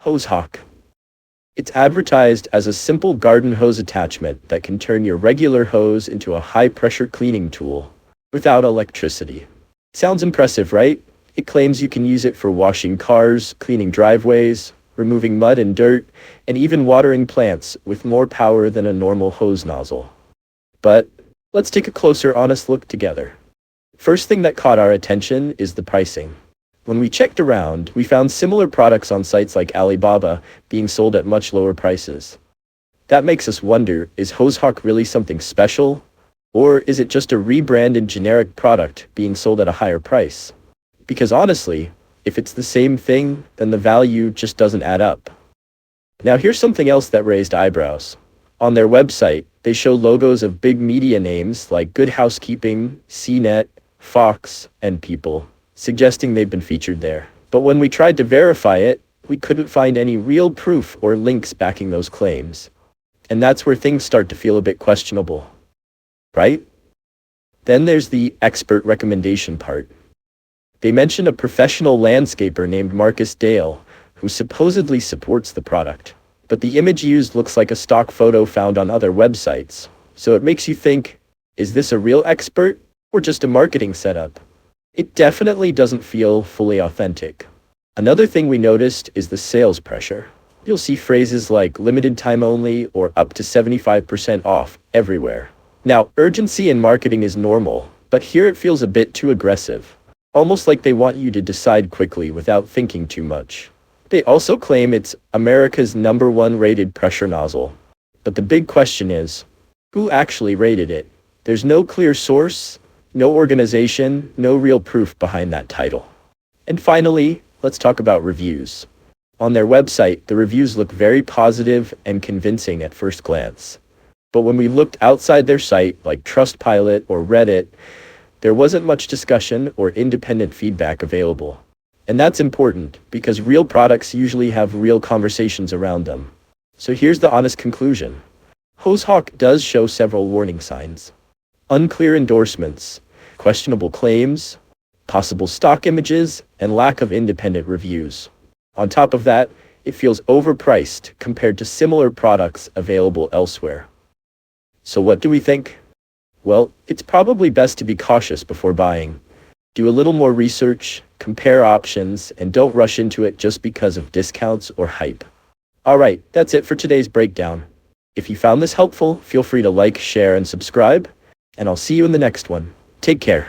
HoseHawk. It's advertised as a simple garden hose attachment that can turn your regular hose into a high-pressure cleaning tool without electricity. Sounds impressive, right? It claims you can use it for washing cars, cleaning driveways, removing mud and dirt, and even watering plants with more power than a normal hose nozzle. But let's take a closer, honest look together. First thing that caught our attention is the pricing. When we checked around, we found similar products on sites like Alibaba being sold at much lower prices. That makes us wonder, is HoseHawk really something special? Or is it just a rebranded generic product being sold at a higher price? Because honestly, if it's the same thing, then the value just doesn't add up. Now here's something else that raised eyebrows. On their website, they show logos of big media names like Good Housekeeping, CNET, Fox, and People, suggesting they've been featured there. But when we tried to verify it, we couldn't find any real proof or links backing those claims. And that's where things start to feel a bit questionable, right? Then there's the expert recommendation part. They mention a professional landscaper named Marcus Dale, who supposedly supports the product. But the image used looks like a stock photo found on other websites. So it makes you think, is this a real expert or just a marketing setup? It definitely doesn't feel fully authentic. Another thing we noticed is the sales pressure. You'll see phrases like limited time only or up to 75% off everywhere. Now, urgency in marketing is normal, but here it feels a bit too aggressive. Almost like they want you to decide quickly without thinking too much. They also claim it's America's #1 rated pressure nozzle. But the big question is, who actually rated it? There's no clear source, no organization, no real proof behind that title. And finally, let's talk about reviews. On their website, the reviews look very positive and convincing at first glance. But when we looked outside their site, like Trustpilot or Reddit, there wasn't much discussion or independent feedback available. And that's important, because real products usually have real conversations around them. So here's the honest conclusion. HoseHawk does show several warning signs. Unclear endorsements, questionable claims, possible stock images, and lack of independent reviews. On top of that, it feels overpriced compared to similar products available elsewhere. So what do we think? Well, it's probably best to be cautious before buying. Do a little more research, compare options, and don't rush into it just because of discounts or hype. Alright, that's it for today's breakdown. If you found this helpful, feel free to like, share, and subscribe, and I'll see you in the next one. Take care.